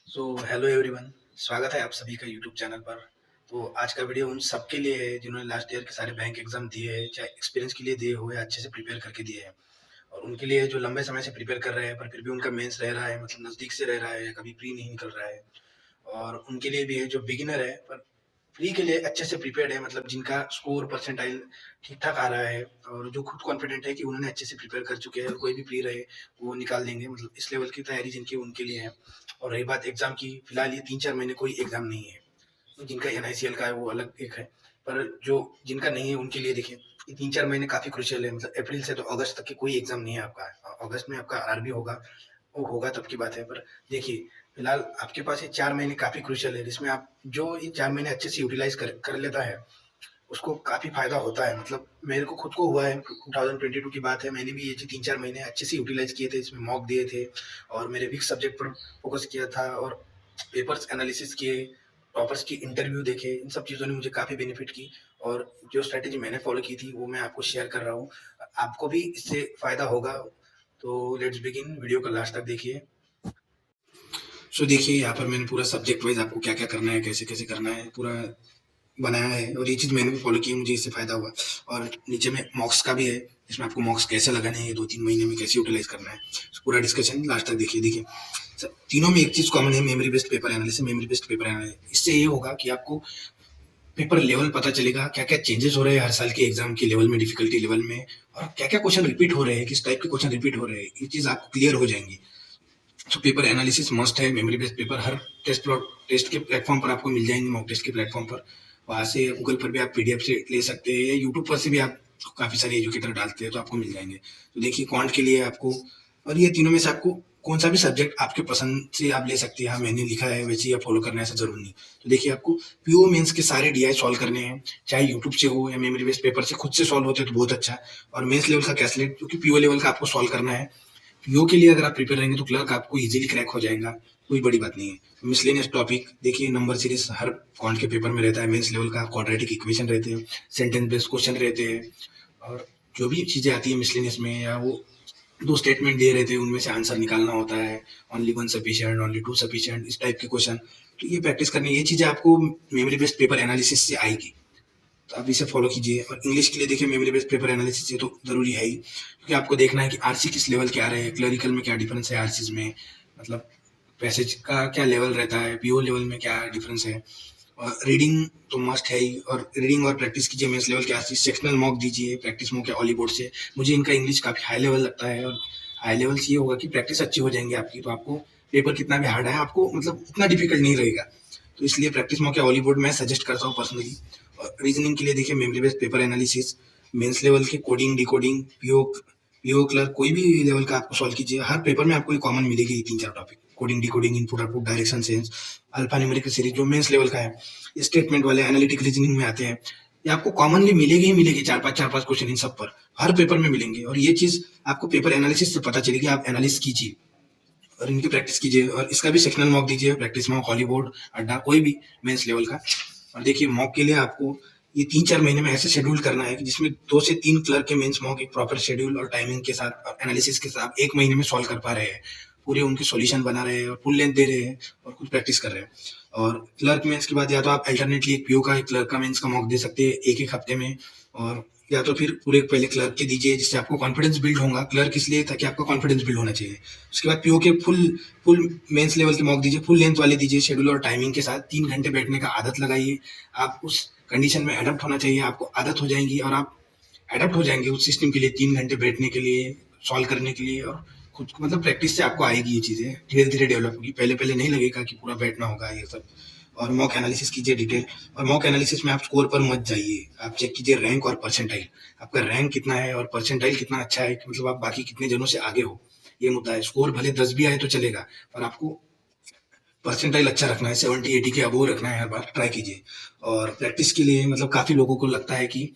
Hello everyone. स्वागत है आप सभी का यूट्यूब चैनल पर। तो आज का वीडियो उन सबके लिए है जिन्होंने लास्ट ईयर के सारे बैंक एग्जाम दिए हैं, चाहे एक्सपीरियंस के लिए दिए हो या अच्छे से प्रिपेयर करके दिए हैं। और उनके लिए जो लंबे समय से प्रिपेयर कर रहे हैं पर फिर भी उनका मेंस रह रहा है, मतलब नज़दीक से रह रहा है या कभी प्री नहीं निकल रहा है। और उनके लिए भी है जो बिगिनर है पर प्री के लिए अच्छे से प्रिपेयर्ड है, मतलब जिनका स्कोर परसेंटाइल ठीक-ठाक आ रहा है और जो खुद कॉन्फिडेंट है कि उन्होंने अच्छे से प्रिपेयर कर चुके हैं और कोई भी प्री रहे वो निकाल देंगे, मतलब इस लेवल की तैयारी जिनकी उनके लिए है। और रही बात एग्ज़ाम की, फिलहाल ये 3-4 महीने कोई एग्ज़ाम नहीं है। तो जिनका एनआईसीएल का है वो अलग एक है, पर जो जिनका नहीं है उनके लिए देखिए ये 3-4 महीने काफ़ी क्रूशियल है, मतलब अप्रैल से तो अगस्त तक की कोई एग्ज़ाम नहीं है आपका। अगस्त में आपका आरआरबी होगा, वो होगा तब की बात है। पर देखिए फिलहाल आपके पास ये 4 महीने काफ़ी क्रूशियल है, जिसमें आप जो ये 4 महीने अच्छे से यूटिलाइज़ कर कर लेता है, उसको काफ़ी फ़ायदा होता है। मतलब मेरे को खुद को हुआ है, 2022 की बात है, मैंने भी ये जो 3-4 महीने अच्छे से यूटिलाइज़ किए थे, इसमें मॉक दिए थे और मेरे वीक सब्जेक्ट पर फ़ोकस किया था और पेपर्स एनालिसिस किए, टॉपर्स की इंटरव्यू देखे, इन सब चीज़ों ने मुझे काफ़ी बेनिफिट की। और जो स्ट्रैटेजी मैंने फ़ॉलो की थी, वो मैं आपको शेयर कर रहा हूँ। आपको भी इससे फ़ायदा होगा। तो लेट्स बिगिन, वीडियो को लास्ट तक देखिए। देखिए यहाँ पर मैंने पूरा सब्जेक्ट वाइज़ आपको क्या-क्या करना है, कैसे-कैसे करना है, पूरा बनाया है और ये चीज़ मैंने भी फ़ॉलो की है, मुझे इससे फ़ायदा हुआ। और नीचे में मॉक्स का भी है, इसमें आपको मॉक्स कैसे लगाने हैं, 2-3 महीने में कैसे यूटिलाइज़ करना है, पूरा डिस्कशन लास्ट तक देखिए। देखिए तीनों में एक चीज़ कॉमन है, memory based paper analysis, memory based paper analysis. इससे ये होगा कि आपको पेपर लेवल पता चलेगा, क्या-क्या चेंजेस हो रहे हैं हर साल के एग्ज़ाम के लेवल में, डिफ़िकल्टी लेवल में, और क्या-क्या क्वेश्चन रिपीट हो रहे हैं, किस टाइप के क्वेश्चन रिपीट हो रहे हैं, ये चीज़ आपको क्लियर हो जाएँगी। पेपर एनालिसिस मस्ट है, मेमोरी बेस्ड पेपर हर टेस्ट के प्लेटफॉर्म पर आपको मिल जाएंगे, मॉक टेस्ट के प्लेटफॉर्म पर। वहाँ से गूगल पर भी आप पीडीएफ से ले सकते हैं या यूट्यूब पर से भी आप काफ़ी सारे एजुकेटर डालते हैं तो आपको मिल जाएंगे। तो देखिए क्वांट के लिए आपको, और ये तीनों में से आपको कौन सा भी सब्जेक्ट आपके पसंद से आप ले सकते हैं। हाँ मैंने लिखा है वैसे ही आप फॉलो करना है, ऐसा जरूर नहीं। तो देखिए आपको पीओ मेंस के सारे डीआई सॉल्व करने हैं, चाहे यूट्यूब से हो या मेमोरी बेस्ड पेपर से खुद से सॉल्व होते हैं तो बहुत अच्छा। और मेंस लेवल का कैसलेट, क्योंकि पीओ लेवल का आपको सॉल्व करना है। पीओ के लिए अगर आप प्रिपेयर रहेंगे तो क्लर्क आपको इजीली क्रैक हो जाएगा, कोई बड़ी बात नहीं है। मिसलेनियस टॉपिक देखिए, नंबर सीरीज हर कॉन्ट के पेपर में रहता है, मेंस लेवल का क्वाड्रेटिक इक्वेशन रहते हैं, सेंटेंस बेस्ड क्वेश्चन रहते हैं, और जो भी चीज़ें आती है मिसलेनियस में, या वो 2 स्टेटमेंट दे रहे थे उनमें से आंसर निकालना होता है, ओनली 1 सफिशिएंट, ओनली 2 सफिशिएंट, इस टाइप के क्वेश्चन। तो ये प्रैक्टिस करनी है, ये चीज़ें आपको मेमोरी बेस्ड पेपर एनालिसिस से आएगी, तो आप इसे फॉलो कीजिए। और इंग्लिश के लिए देखिए मेमोरी बेस्ड पेपर एनालिसिस ये तो ज़रूरी है ही, क्योंकि आपको देखना है कि आरसी किस लेवल के आ रहे हैं, क्लरिकल में क्या डिफरेंस है आरसीज में, मतलब पैसेज का क्या लेवल रहता है, पीओ लेवल में क्या डिफरेंस है। और रीडिंग तो मस्ट है ही, और रीडिंग और प्रैक्टिस कीजिए मेंस लेवल के आरसी, सेक्शनल मॉक दीजिए, प्रैक्टिस मॉक या ऑली बोर्ड से। मुझे इनका इंग्लिश काफ़ी हाई लेवल लगता है, और हाई लेवल से ये होगा कि प्रैक्टिस अच्छी हो जाएंगी आपकी, तो आपको पेपर कितना भी हार्ड है आपको मतलब उतना डिफिकल्ट नहीं रहेगा। तो इसलिए प्रैक्टिस मॉक या ऑली बोर्ड मैं सजेस्ट करता हूँ पर्सनली। और रीजनिंग के लिए देखिए memory based paper analysis, mains level के coding, decoding, PO PO clerk, कोई भी लेवल का आपको सॉल्व कीजिए, हर पेपर में आपको ये कॉमन मिलेगी, ये 3-4 topic, coding, decoding, input output, direction sense, alpha numerical series जो मेंस लेवल का है, स्टेटमेंट वाले एनालिटिक रीजनिंग में आते हैं। ये आपको कॉमनली मिलेगी ही मिलेगी, 4-5 क्वेश्चन इन सब पर हर पेपर में मिलेंगे, और ये चीज आपको पेपर एनालिसिस से पता चलेगी। आप एनालिसिस कीजिए और इनकी प्रैक्टिस कीजिए, और इसका भी सेक्शनल मॉक दीजिए, प्रैक्टिस मॉक, हॉलीवुड, अड्डा, कोई भी मेंस लेवल का। और देखिए मॉक के लिए आपको ये 3-4 महीने में ऐसे शेड्यूल करना है कि जिसमें 2 से 3 क्लर्क के मेंस मॉक एक प्रॉपर शेड्यूल और टाइमिंग के साथ और एनालिसिस के साथ 1 महीने में सॉल्व कर पा रहे हैं, पूरे उनके सॉल्यूशन बना रहे हैं और फुल लेंथ दे रहे हैं और कुछ प्रैक्टिस कर रहे हैं। और क्लर्क मेंस के बाद या तो आप अल्टरनेटली एक पीओ का, एक क्लर्क का मेंस का मॉक दे सकते हैं एक हफ्ते में, और या तो फिर पूरे पहले क्लर्क के दीजिए, जिससे आपको कॉन्फिडेंस बिल्ड होगा। क्लर्क इसलिए ताकि आपका कॉन्फिडेंस बिल्ड होना चाहिए। उसके बाद पीओ के फुल फुल मेंस लेवल के मॉक दीजिए, फुल लेंथ वाले दीजिए, शेड्यूल और टाइमिंग के साथ। 3 घंटे बैठने का आदत लगाइए। आप उस कंडीशन में अडप्ट होना चाहिए, आपको आदत हो जाएंगी और आप अडप्ट हो जाएंगे उस सिस्टम के लिए, 3 घंटे बैठने के लिए, सॉल्व करने के लिए। और खुद को मतलब प्रैक्टिस से आपको आएगी ये चीज़ें, धीरे धीरे डेवलप होगी, पहले पहले नहीं लगेगा कि पूरा बैठना होगा ये सब। और मॉक एनालिसिस कीजिए डिटेल। और मॉक एनालिसिस में आप स्कोर पर मत जाइए, आप चेक कीजिए रैंक और परसेंटाइल, आपका रैंक कितना है और परसेंटाइल कितना अच्छा है, कि मतलब आप बाकी कितने जनों से आगे हो, ये मुद्दा है। स्कोर भले 10 भी आए तो चलेगा, पर आपको परसेंटाइल अच्छा रखना है, 70-80 के अबोव रखना है, हर बार ट्राई कीजिए। और प्रैक्टिस के लिए मतलब काफ़ी लोगों को लगता है कि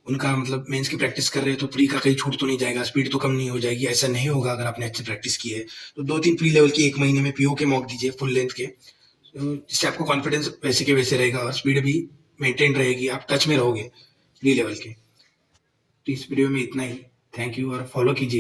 उनका मतलब मेंस की प्रैक्टिस कर रहे हैं तो प्री का कहीं छूट तो नहीं जाएगा, स्पीड तो कम नहीं हो जाएगी। ऐसा नहीं होगा अगर आपने अच्छी प्रैक्टिस की है तो। 2-3 प्री लेवल की 1 महीने में पीओ के मॉक दीजिए फुल लेंथ के, जिससे आपको कॉन्फिडेंस वैसे के वैसे रहेगा और स्पीड भी मेंटेन रहेगी, आप टच में रहोगे प्री लेवल के। तो इस वीडियो में इतना ही। थैंक यू, और फॉलो कीजिए।